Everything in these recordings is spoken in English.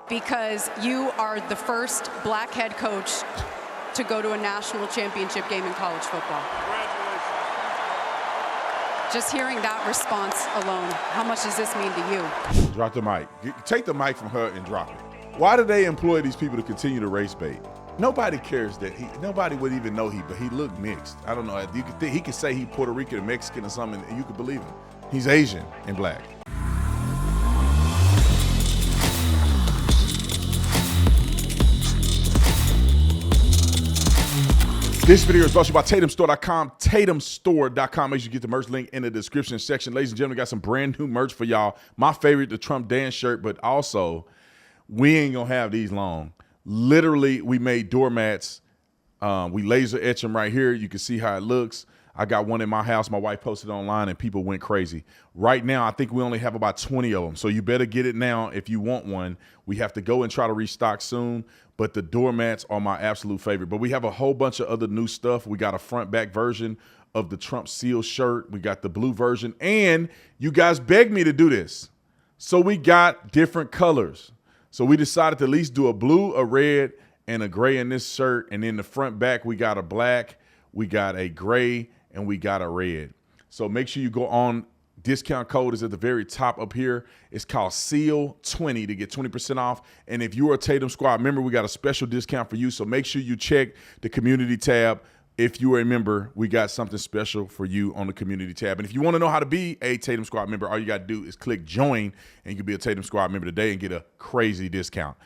Because you are the first black head coach to go to a national championship game in college football. Congratulations. Just hearing that response alone, how much does this mean to you? Drop the mic. Take the mic from her and drop it. Why do they employ these people to continue to race bait? Nobody cares that nobody would even know but he looked mixed. I don't know. You could think he could say he Puerto Rican or Mexican or something, and you could believe him. He's Asian and black. This video is brought to you by TatumStore.com, TatumStore.com. Make sure you get the merch link in the description section. Ladies and gentlemen, we got some brand new merch for y'all. My favorite, the Trump dance shirt, but also we ain't gonna have these long. Literally, we made doormats. We laser etch them right here. You can see how it looks. I got one in my house. My wife posted it online and people went crazy. Right now, I think we only have about 20 of them. So you better get it now if you want one. We have to go and try to restock soon, but the doormats are my absolute favorite. But we have a whole bunch of other new stuff. We got a front back version of the Trump seal shirt. We got the blue version, and you guys begged me to do this. So we got different colors. So we decided to at least do a blue, a red, and a gray in this shirt. And in the front back, we got a black, we got a gray, and we got a red. So make sure you go on. Discount code is at the very top up here. It's called SEAL20 to get 20% off. And if you're a Tatum Squad member, we got a special discount for you. So make sure you check the community tab. If you are a member, we got something special for you on the community tab. And if you want to know how to be a Tatum Squad member, all you got to do is click join, and you can be a Tatum Squad member today and get a crazy discount.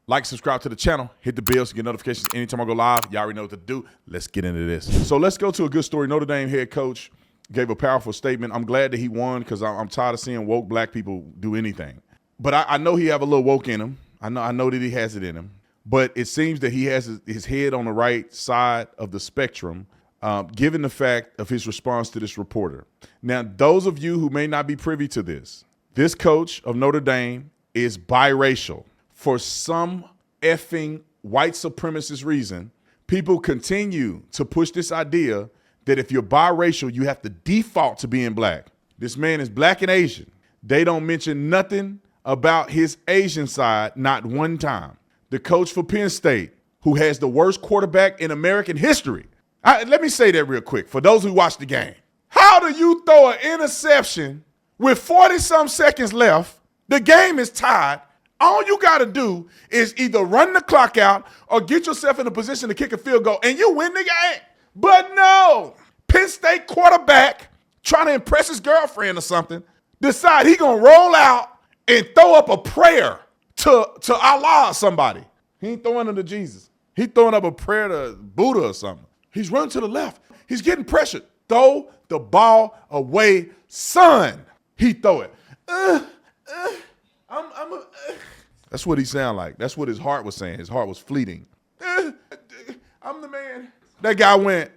Like, subscribe to the channel, hit the bell to get notifications anytime I go live. Y'all already know what to do. Let's get into this. So let's go to a good story. Notre Dame head coach gave a powerful statement. I'm glad that he won because I'm tired of seeing woke black people do anything. But I know he have a little woke in him. I know that he has it in him. But it seems that he has his head on the right side of the spectrum, given the fact of his response to this reporter. Now, those of you who may not be privy to this coach of Notre Dame is biracial. For some effing white supremacist reason, people continue to push this idea that if you're biracial, you have to default to being black. This man is black and Asian. They don't mention nothing about his Asian side, not one time. The coach for Penn State, who has the worst quarterback in American history. Let me say that real quick for those who watch the game. How do you throw an interception with 40-some seconds left? The game is tied. All you got to do is either run the clock out or get yourself in a position to kick a field goal, and you win the game. But no, Penn State quarterback trying to impress his girlfriend or something, decide he going to roll out and throw up a prayer to Allah or somebody. He ain't throwing it to Jesus. He throwing up a prayer to Buddha or something. He's running to the left. He's getting pressured. Throw the ball away, son. He throw it. That's what he sounded like. That's what his heart was saying. His heart was fleeting. I'm the man. That guy went,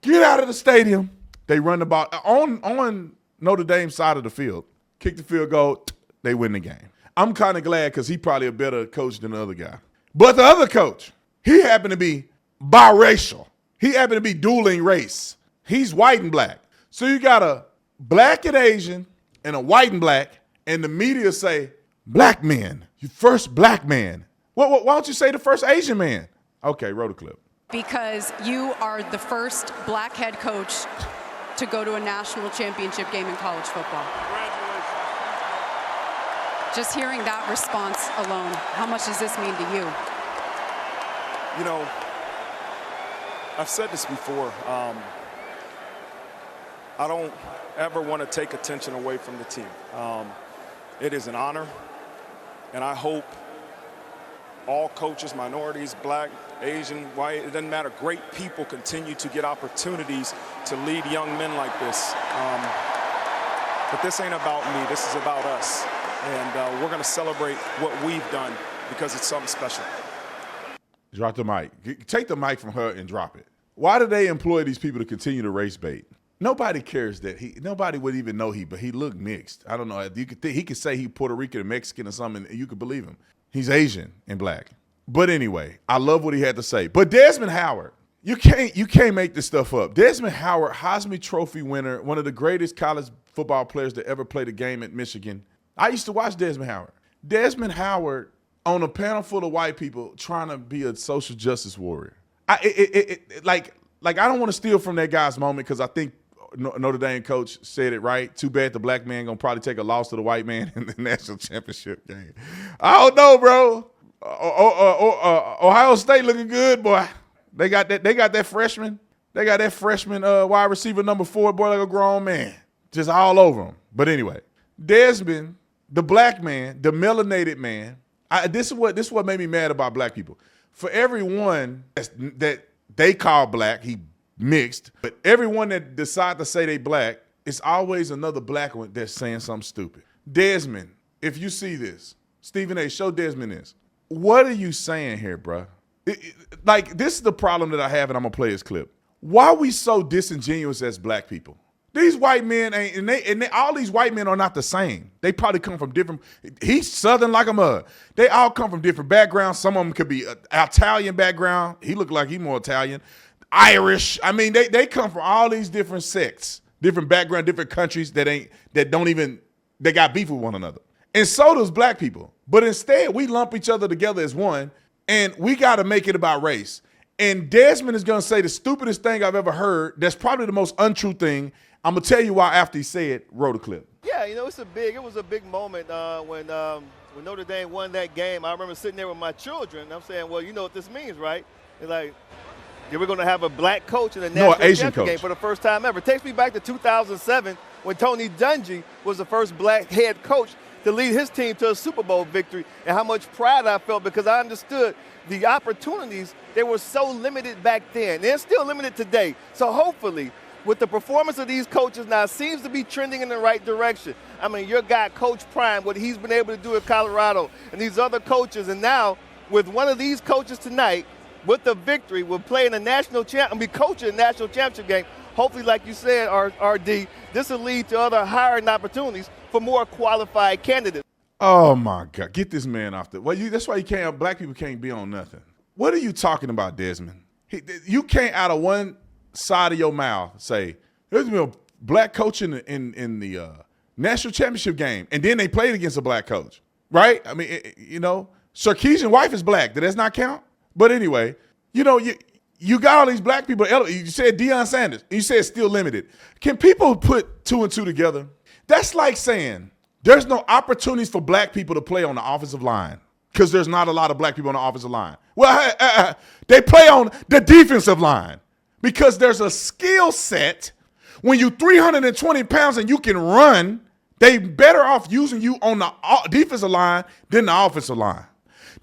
get out of the stadium. They run the ball on Notre Dame's side of the field. Kick the field goal. They win the game. I'm kind of glad because he probably a better coach than the other guy. But the other coach, he happened to be biracial. He happened to be dueling race. He's white and black. So you got a black and Asian and a white and black, and the media say, black man, you first black man. Why don't you say the first Asian man? Okay, roll the clip. Because you are the first black head coach to go to a national championship game in college football. Congratulations. Just hearing that response alone, how much does this mean to you? You know, I've said this before. I don't ever want to take attention away from the team. It is an honor, and I hope all coaches, minorities, black, Asian, white, it doesn't matter, great people continue to get opportunities to lead young men like this. But this ain't about me, this is about us. And we're gonna celebrate what we've done because it's something special. Drop the mic. Take the mic from her and drop it. Why do they employ these people to continue to race bait? Nobody cares that nobody would even know but he looked mixed. I don't know. You could think he could say he Puerto Rican or Mexican or something, and you could believe him. He's Asian and black. But anyway, I love what he had to say. But Desmon Howard, you can't make this stuff up. Desmon Howard, Heisman Trophy winner, one of the greatest college football players to ever play the game at Michigan. I used to watch Desmon Howard. Desmon Howard on a panel full of white people trying to be a social justice warrior. Like I don't want to steal from that guy's moment because I think Notre Dame coach said it right. Too bad the black man gonna probably take a loss to the white man in the national championship game. I don't know, bro. Ohio State looking good, boy. They got that freshman. They got that freshman wide receiver number 4, boy, like a grown man, just all over him. But anyway, Desmon, the black man, the melanated man. This is what made me mad about black people. For everyone that they call black, he mixed. But everyone that decide to say they black, it's always another black one that's saying something stupid. Desmon, if you see this, Stephen A., show Desmon this. What are you saying here, bro? Like, this is the problem that I have, and I'm going to play this clip. Why are we so disingenuous as black people? These white men ain't, and all these white men are not the same. They probably come from different, he's Southern like a mud. They all come from different backgrounds. Some of them could be Italian background. He looked like he more Italian. Irish. I mean, they come from all these different sects, different background, different countries that got beef with one another. And so does black people. But instead, we lump each other together as one, and we got to make it about race. And Desmon is going to say the stupidest thing I've ever heard. That's probably the most untrue thing. I'm going to tell you why after he said it. Roll the clip. Yeah, it was a big moment when Notre Dame won that game. I remember sitting there with my children. And I'm saying, well, you know what this means, right? They're like, yeah, we're going to have a black coach in the national championship game for the first time ever. It takes me back to 2007 when Tony Dungy was the first black head coach to lead his team to a Super Bowl victory, and how much pride I felt because I understood the opportunities. They were so limited back then. They're still limited today. So hopefully, with the performance of these coaches now, it seems to be trending in the right direction. I mean, your guy, Coach Prime, what he's been able to do at Colorado, and these other coaches, and now with one of these coaches tonight, with the victory, will play in the national be coaching a national championship game. Hopefully, like you said, RD, this will lead to other hiring opportunities for more qualified candidates. Oh my God! Get this man off the. Well, that's why black people can't be on nothing. What are you talking about, Desmon? You can't out of one side of your mouth say there's been a black coach in the national championship game, and then they played against a black coach, right? I mean, Sarkeesian's wife is black. Does that not count? But anyway, you got all these black people. You said Deion Sanders. And you said still limited. Can people put 2 and 2 together? That's like saying there's no opportunities for black people to play on the offensive line because there's not a lot of black people on the offensive line. Well, they play on the defensive line because there's a skill set. When you're 320 pounds and you can run, they better off using you on the defensive line than the offensive line.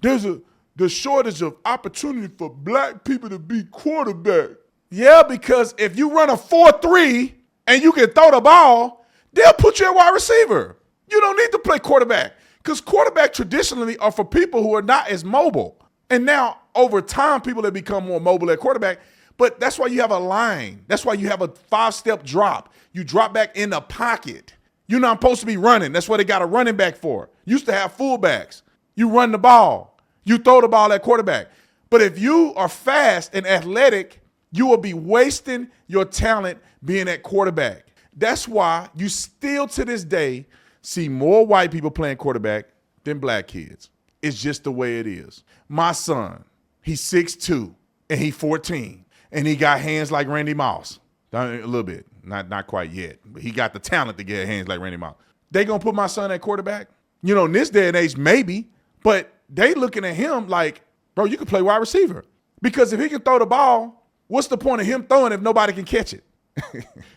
There's the shortage of opportunity for black people to be quarterback. Yeah, because if you run a 4-3 and you can throw the ball, they'll put you at wide receiver. You don't need to play quarterback because quarterback traditionally are for people who are not as mobile. And now, over time, people have become more mobile at quarterback. But that's why you have a line. That's why you have a 5-step drop. You drop back in the pocket. You're not supposed to be running. That's what they got a running back for. Used to have fullbacks. You run the ball. You throw the ball at quarterback. But if you are fast and athletic, you will be wasting your talent being at quarterback. That's why you still to this day see more white people playing quarterback than black kids. It's just the way it is. My son, he's 6'2", and he's 14, and he got hands like Randy Moss. A little bit, not quite yet, but he got the talent to get hands like Randy Moss. They gonna put my son at quarterback? In this day and age, maybe, but they looking at him like, bro, you can play wide receiver. Because if he can throw the ball, what's the point of him throwing if nobody can catch it?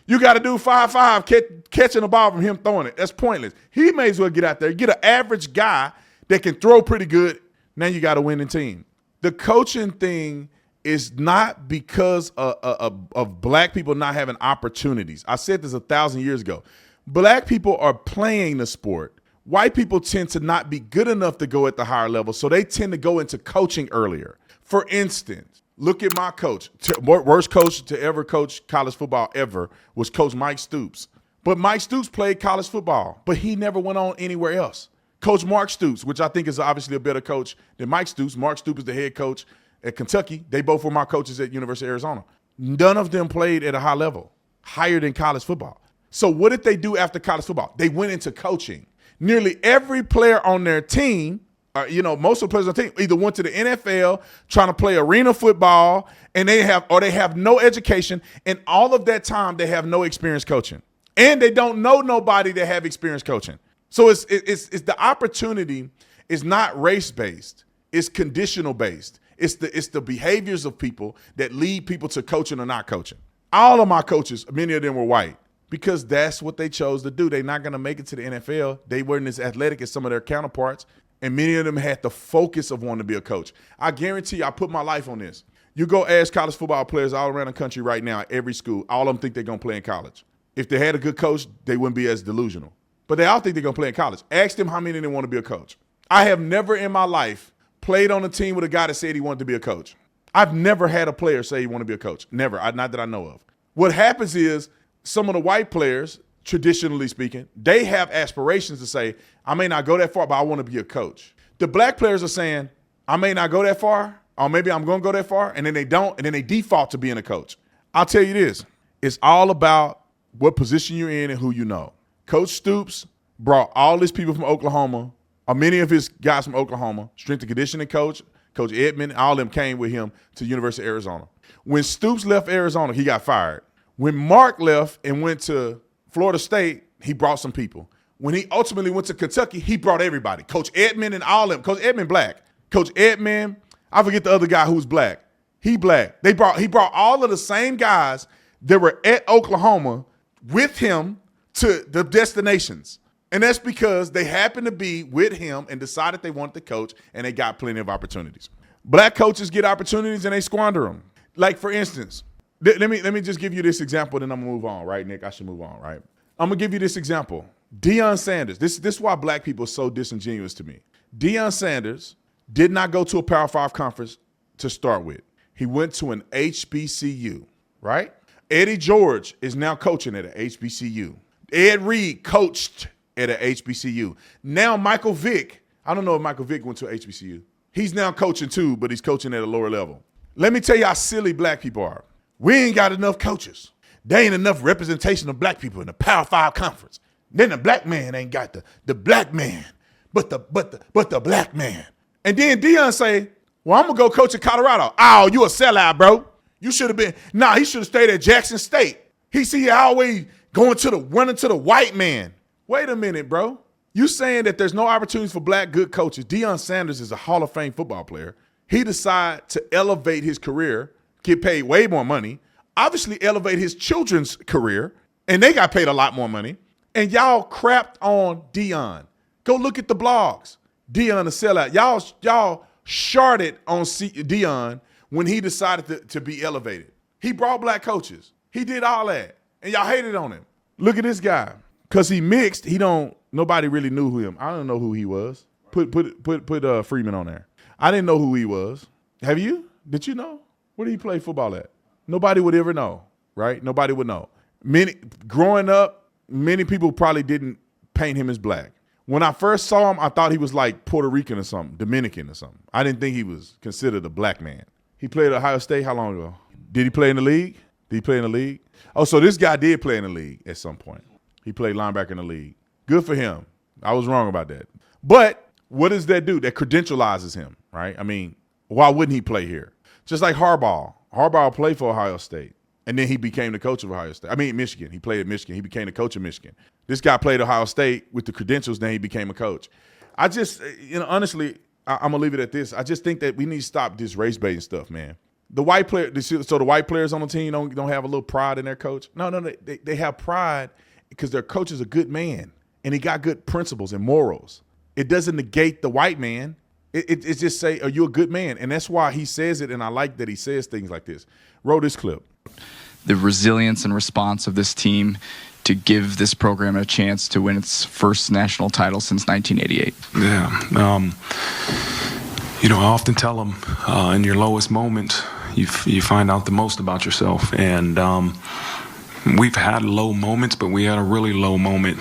You got to do 5-5 catching the ball from him throwing it. That's pointless. He may as well get out there, get an average guy that can throw pretty good. Now you got a winning team. The coaching thing is not because of black people not having opportunities. I said this 1,000 years ago. Black people are playing the sport. White people tend to not be good enough to go at the higher level, so they tend to go into coaching earlier. For instance, look at my coach. Worst coach to ever coach college football ever was Coach Mike Stoops. But Mike Stoops played college football, but he never went on anywhere else. Coach Mark Stoops, which I think is obviously a better coach than Mike Stoops. Mark Stoops is the head coach at Kentucky. They both were my coaches at University of Arizona. None of them played at a high level, higher than college football. So what did they do after college football? They went into coaching. Nearly every player on their team most of the players on the team either went to the NFL trying to play arena football, and they have no education, and all of that time they have no experience coaching, and they don't know nobody that have experience coaching. So it's the opportunity is not race based, it's conditional based. It's the behaviors of people that lead people to coaching or not coaching. All of my coaches, many of them were white, because that's what they chose to do. They're not going to make it to the NFL. They weren't as athletic as some of their counterparts, and many of them had the focus of wanting to be a coach. I guarantee you, I put my life on this. You go ask college football players all around the country right now, every school, all of them think they're going to play in college. If they had a good coach, they wouldn't be as delusional. But they all think they're going to play in college. Ask them how many of them want to be a coach. I have never in my life played on a team with a guy that said he wanted to be a coach. I've never had a player say he wanted to be a coach. Never. Not that I know of. What happens is some of the white players, traditionally speaking, they have aspirations to say, I may not go that far, but I want to be a coach. The black players are saying, I may not go that far, or maybe I'm going to go that far, and then they don't, and then they default to being a coach. I'll tell you this. It's all about what position you're in and who you know. Coach Stoops brought all these people from Oklahoma, or many of his guys from Oklahoma, strength and conditioning coach, Coach Edmond, all of them came with him to University of Arizona. When Stoops left Arizona, he got fired. When Mark left and went to Florida State, he brought some people. When he ultimately went to Kentucky, he brought everybody. Coach Edmond and all of them. Coach Edmond black. Coach Edmond, I forget the other guy who's black. He black. He brought all of the same guys that were at Oklahoma with him to the destinations. And that's because they happened to be with him and decided they wanted to coach, and they got plenty of opportunities. Black coaches get opportunities and they squander them. Like, for instance, let me just give you this example, then I'm going to move on, right, Nick? I should move on, right? I'm going to give you this example. Deion Sanders. This is why black people are so disingenuous to me. Deion Sanders did not go to a Power 5 conference to start with. He went to an HBCU, right? Eddie George is now coaching at an HBCU. Ed Reed coached at an HBCU. Now Michael Vick, I don't know if Michael Vick went to an HBCU. He's now coaching too, but he's coaching at a lower level. Let me tell you how silly black people are. We ain't got enough coaches. There ain't enough representation of black people in the Power 5 conference. Then the black man ain't got the black man, but the black man. And then Deion say, well, I'm gonna go coach at Colorado. Oh, you a sellout, bro. You should have been, he should have stayed at Jackson State. He always running to the white man. Wait a minute, bro. You saying that there's no opportunities for black good coaches. Deion Sanders is a Hall of Fame football player. He decided to elevate his career, get paid way more money, obviously elevate his children's career, and they got paid a lot more money. And y'all crapped on Deion. Go look at the blogs. Deion a sellout. Y'all sharded on Deion when he decided to be elevated. He brought black coaches. He did all that. And y'all hated on him. Look at this guy. Because he mixed, nobody really knew him. I don't know who he was. Put Freeman on there. I didn't know who he was. Have you? Did you know? Where did he play football at? Nobody would ever know, right? Nobody would know. Growing up, many people probably didn't paint him as black. When I first saw him, I thought he was like Puerto Rican or something, Dominican or something. I didn't think he was considered a black man. He played at Ohio State how long ago? Did he play in the league? Oh, so this guy did play in the league at some point. He played linebacker in the league. Good for him. I was wrong about that. But what does that do? That credentializes him, right? I mean, why wouldn't he play here? Just like Harbaugh. Harbaugh played for Ohio State, and then he became the coach of Ohio State. Michigan. He played at Michigan. He became the coach of Michigan. This guy played Ohio State with the credentials, then he became a coach. I just, honestly, I'm going to leave it at this. I just think that we need to stop this race-baiting stuff, man. The white players on the team don't have a little pride in their coach? No, they have pride because their coach is a good man, and he got good principles and morals. It doesn't negate the white man. It's just say, are you a good man? And that's why he says it, and I like that he says things like this. Roll this clip. The resilience and response of this team to give this program a chance to win its first national title since 1988. Yeah. I often tell them in your lowest moment, you find out the most about yourself. And we've had low moments, but we had a really low moment.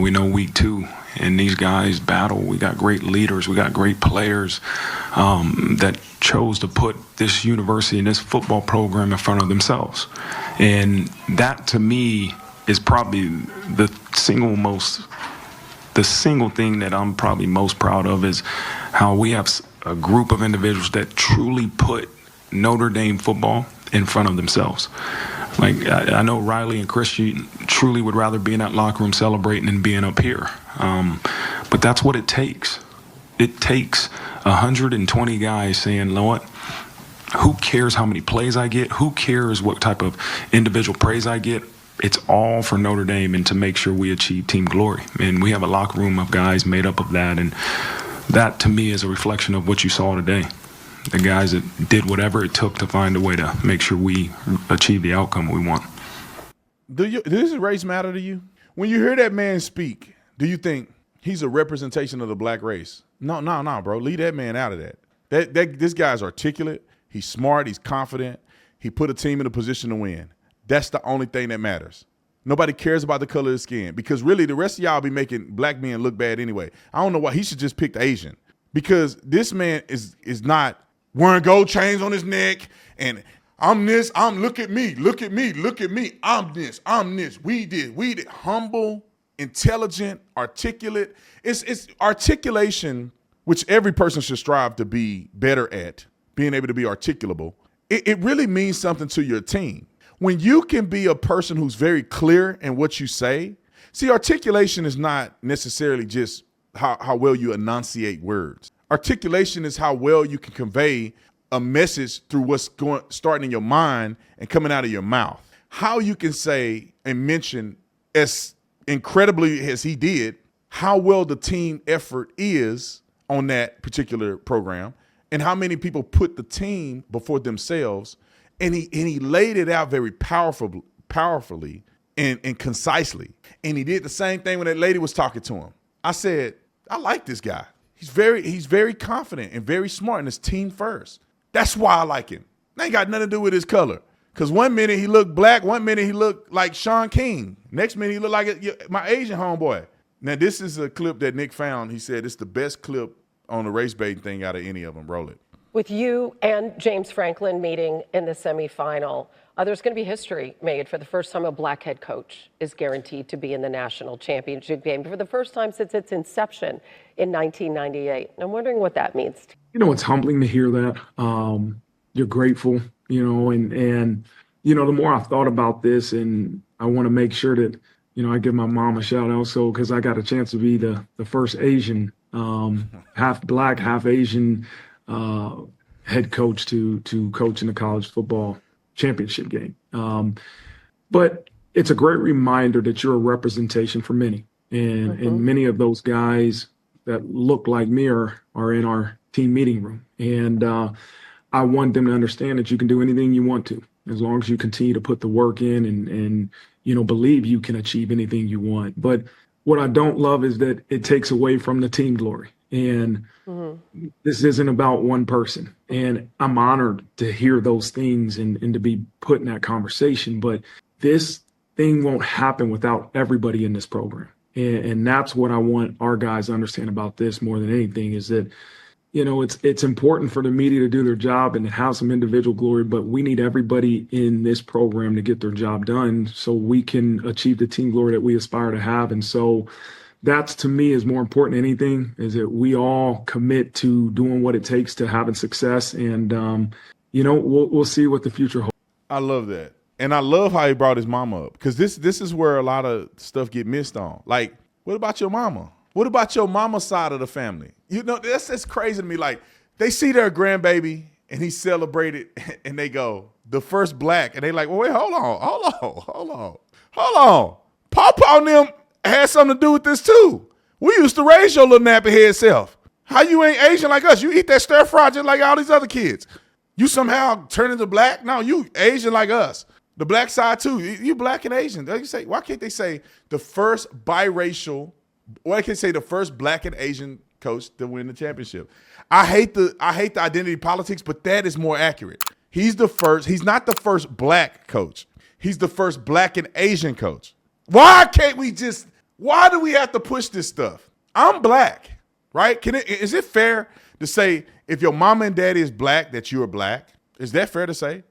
We know week 2. And these guys battle. We got great leaders. We got great players that chose to put this university and this football program in front of themselves. And that, to me, is probably the single most the single thing that I'm probably most proud of is how we have a group of individuals that truly put Notre Dame football in front of themselves. Like, I know Riley and Christian truly would rather be in that locker room celebrating than being up here. But that's what it takes. It takes 120 guys saying, you know what, who cares how many plays I get? Who cares what type of individual praise I get? It's all for Notre Dame and to make sure we achieve team glory. And we have a locker room of guys made up of that. And that, to me, is a reflection of what you saw today. The guys that did whatever it took to find a way to make sure we achieve the outcome we want. Does race matter to you? When you hear that man speak, do you think he's a representation of the black race? No, bro. Leave that man out of that. This guy's articulate. He's smart. He's confident. He put a team in a position to win. That's the only thing that matters. Nobody cares about the color of his skin because really the rest of y'all be making black men look bad anyway. I don't know why he should just pick the Asian because this man is not wearing gold chains on his neck and I'm this, look at me, I'm this, we did. Humble, intelligent, articulate. It's articulation, which every person should strive to be better at, being able to be articulable. It really means something to your team. When you can be a person who's very clear in what you say, see, articulation is not necessarily just how well you enunciate words. Articulation is how well you can convey a message through what's starting in your mind and coming out of your mouth. How you can say and mention as incredibly as he did, how well the team effort is on that particular program and how many people put the team before themselves. And he laid it out very powerfully and concisely. And he did the same thing when that lady was talking to him. I said, I like this guy. He's very confident and very smart and his team first. That's why I like him. That ain't got nothing to do with his color. Because 1 minute he looked black, 1 minute he looked like Sean King. Next minute he looked like my Asian homeboy. Now this is a clip that Nick found. He said it's the best clip on the race baiting thing out of any of them. Roll it. With you and James Franklin meeting in the semifinal, there's going to be history made. For the first time, a black head coach is guaranteed to be in the national championship game for the first time since its inception in 1998. I'm wondering what that means. You know, it's humbling to hear that. You're grateful, and the more I've thought about this, and I want to make sure that, I give my mom a shout out. So, because I got a chance to be the first Asian, half black, half Asian head coach to coach in the college football championship game. But it's a great reminder that you're a representation for many. And many of those guys that look like me are in our team meeting room. And I want them to understand that you can do anything you want to, as long as you continue to put the work in and believe you can achieve anything you want. But what I don't love is that it takes away from the team glory. And this isn't about one person. And I'm honored to hear those things and to be put in that conversation. But this thing won't happen without everybody in this program. And that's what I want our guys to understand about this more than anything is that, it's important for the media to do their job and to have some individual glory, but we need everybody in this program to get their job done so we can achieve the team glory that we aspire to have. And so that's, to me, is more important than anything, is that we all commit to doing what it takes to having success. And, we'll see what the future holds. I love that. And I love how he brought his mama up because this is where a lot of stuff get missed on. Like, what about your mama? What about your mama's side of the family? That's crazy to me. Like, they see their grandbaby and he celebrated and they go, the first black. And they like, well, wait, hold on. Pawpaw and them had something to do with this too. We used to raise your little nappy head self. How you ain't Asian like us? You eat that stir fry just like all these other kids. You somehow turn into black? No, you Asian like us. The black side too. You black and Asian. Why can't they say the first biracial? Why can't they say the first black and Asian coach to win the championship? I hate the identity politics, but that is more accurate. He's the first. He's not the first black coach. He's the first black and Asian coach. Why can't we just? Why do we have to push this stuff? I'm black, right? Is it fair to say if your mama and daddy is black that you are black? Is that fair to say?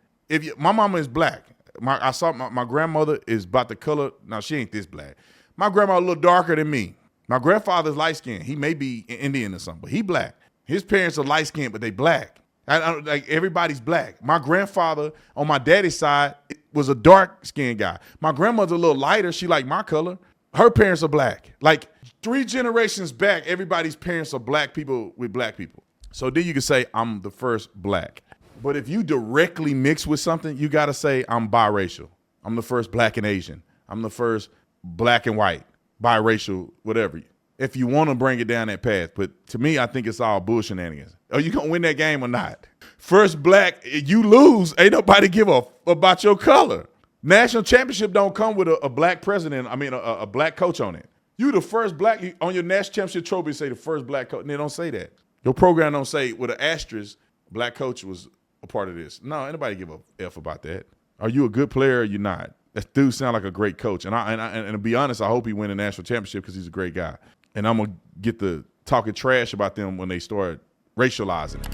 My mama is black. My grandmother is about the color. Now she ain't this black. My grandma a little darker than me. My grandfather's light-skinned. He may be Indian or something, but he black. His parents are light-skinned, but they black. Like everybody's black. My grandfather on my daddy's side was a dark-skinned guy. My grandmother's a little lighter. She like my color. Her parents are black. Like 3 generations back, everybody's parents are black people with black people. So then you can say I'm the first black. But if you directly mix with something, you got to say I'm biracial. I'm the first black and Asian. I'm the first black and white, biracial, whatever. If you want to bring it down that path. But to me, I think it's all bull shenanigans. Are you going to win that game or not? First black, you lose. Ain't nobody give a about your color. National championship don't come with a black president. I mean, a black coach on it. You the first black, on your national championship trophy, say the first black coach. And they don't say that. Your program don't say with an asterisk, black coach was a part of this. No, anybody give a F about that. Are you a good player or are you not? That dude sound like a great coach. And to be honest, I hope he win a national championship because he's a great guy. And I'm going to get the talking trash about them when they start racializing it.